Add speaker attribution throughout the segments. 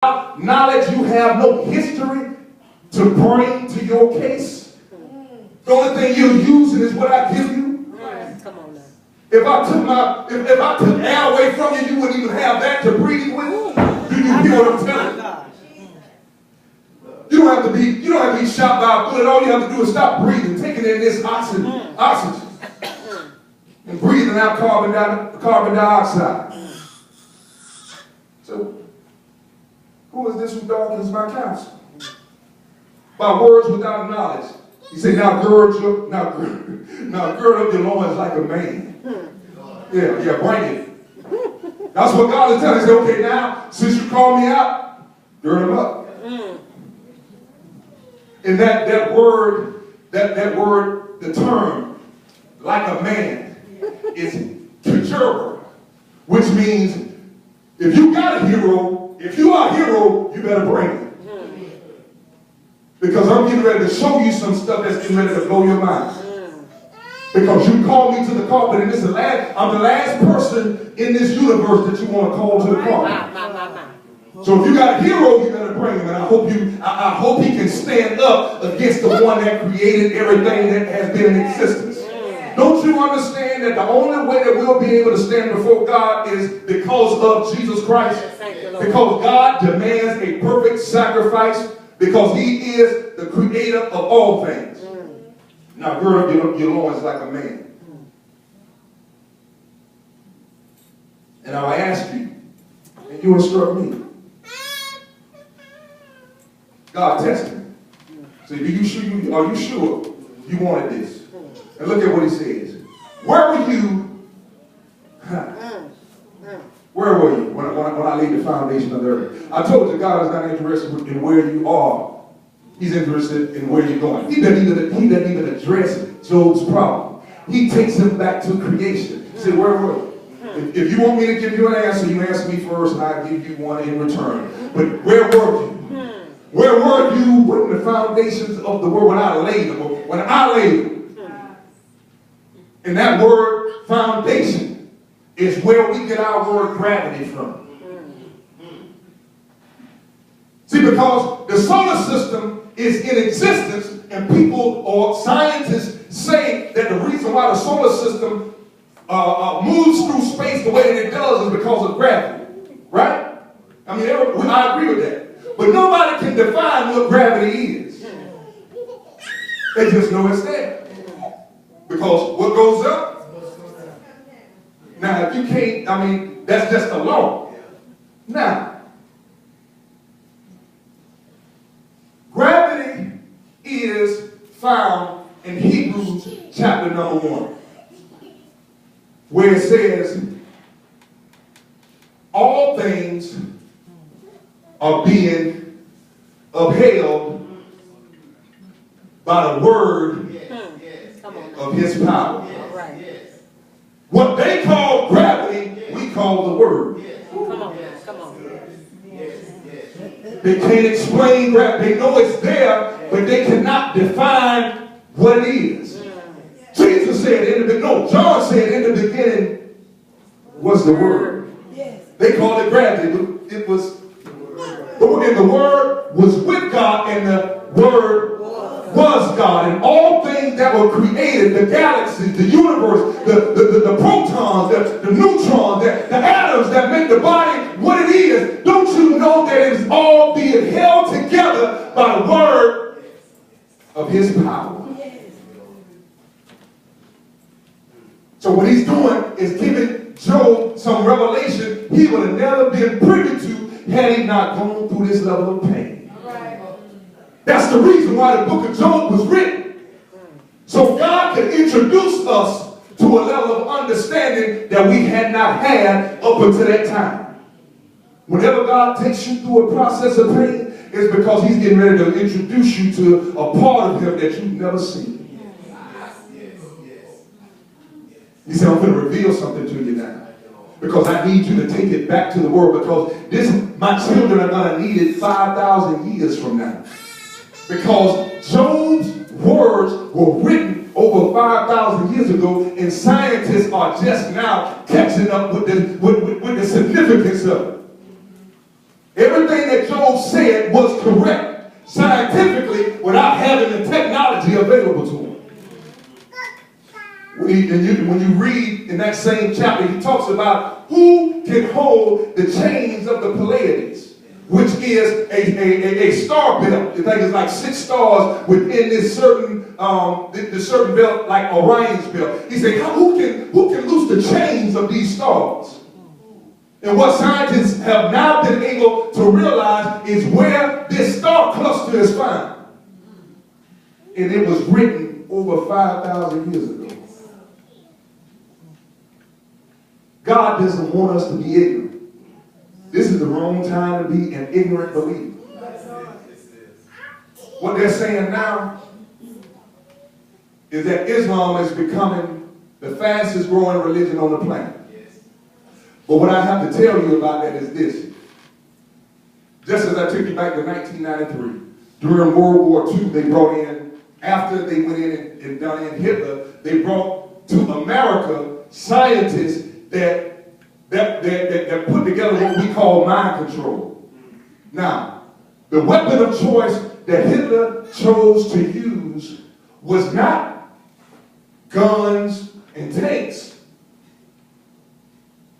Speaker 1: knowledge, you have no history to bring to your case. The only thing you're using is what I give you.
Speaker 2: Come on now.
Speaker 1: If I took air away from you, you wouldn't even have that to breathe with. Do you hear what I'm telling you? You don't have to be shot by a bullet. All you have to do is stop breathing, taking in this oxygen, and breathing out carbon dioxide. So, who is this who darkens my counsel? By words without knowledge. He said, now gird up your loins like a man. Yeah, bring it. That's what God is telling us. He said, okay, now, since you called me out, gird them up. And that word, the term, like a man, is tejerba, which means if you got a hero, if you are a hero, you better bring it. Because I'm getting ready to show you some stuff that's getting ready to blow your mind. Because you called me to the carpet, and I'm the last person in this universe that you want to call to the carpet. So if you got a hero, you better bring him. And I hope he can stand up against the one that created everything that has been in existence. Don't you understand that the only way that we'll be able to stand before God is because of Jesus Christ? Because God demands a perfect sacrifice, because he is the creator of all things. Now gird up your loins like a man. And I'll ask you, and you instruct me. God tested me. So are you sure you wanted this? And look at what he says. Where were you? Where were you when I laid the foundation of the earth? I told you God is not interested in where you are. He's interested in where you're going. He doesn't even address Job's problem. He takes him back to creation. He said, where were you? If you want me to give you an answer, you answer me first and I'll give you one in return. But where were you? Where were you when the foundations of the world, when I laid them? And that word foundation is where we get our word gravity from. See, because the solar system is in existence, and people or scientists say that the reason why the solar system moves through space the way that it does is because of gravity. Right? I mean, I agree with that. But nobody can define what gravity is. They just know it's there. Because what goes up? Now, if you can't, I mean, that's just a law. Now, gravity is found in Hebrews chapter number 1, where it says, all things are being upheld by the word of his power. What they call gravity, we call the word.
Speaker 2: Come on.
Speaker 1: They can't explain gravity. They know it's there, but they cannot define what it is. Jesus said John said in the beginning was the word. They called it gravity, but it was and the word was with God, and the word was God. And all things that were created, the galaxies, the universe, the protons, the neutrons, the atoms that make the body what it is, don't you know that it is all being held together by the word of his power? So what he's doing is giving Job some revelation he would have never been privy to had he not gone through this level of pain. That's the reason why the book of Job was written. So God could introduce us to a level of understanding that we had not had up until that time. Whenever God takes you through a process of pain, it's because he's getting ready to introduce you to a part of him that you've never seen. He said, I'm going to reveal something to you now, because I need you to take it back to the world, because my children are going to need it 5,000 years from now. Because Job's words were written over 5,000 years ago, and scientists are just now catching up with the significance of it. Everything that Job said was correct scientifically without having the technology available to him. When you read in that same chapter, he talks about who can hold the chains of the Pleiades, which is a star belt. You think it's like 6 stars within this certain belt, like Orion's belt. He said, who can loose the chains of these stars? And what scientists have now been able to realize is where this star cluster is found. And it was written over 5,000 years ago. God doesn't want us to be ignorant. This is the wrong time to be an ignorant believer. What they're saying now is that Islam is becoming the fastest growing religion on the planet. But what I have to tell you about that is this. Just as I took you back to 1993, during World War II, they brought in, after they went in and done in Hitler, they brought to America scientists that put together what we call mind control. Now, the weapon of choice that Hitler chose to use was not guns and tanks.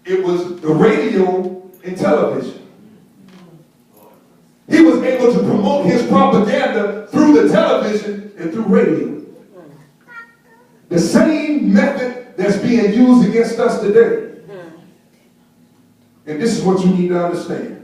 Speaker 1: It was the radio and television. He was able to promote his propaganda through the television and through radio. The same method that's being used against us today. And this is what you need to understand.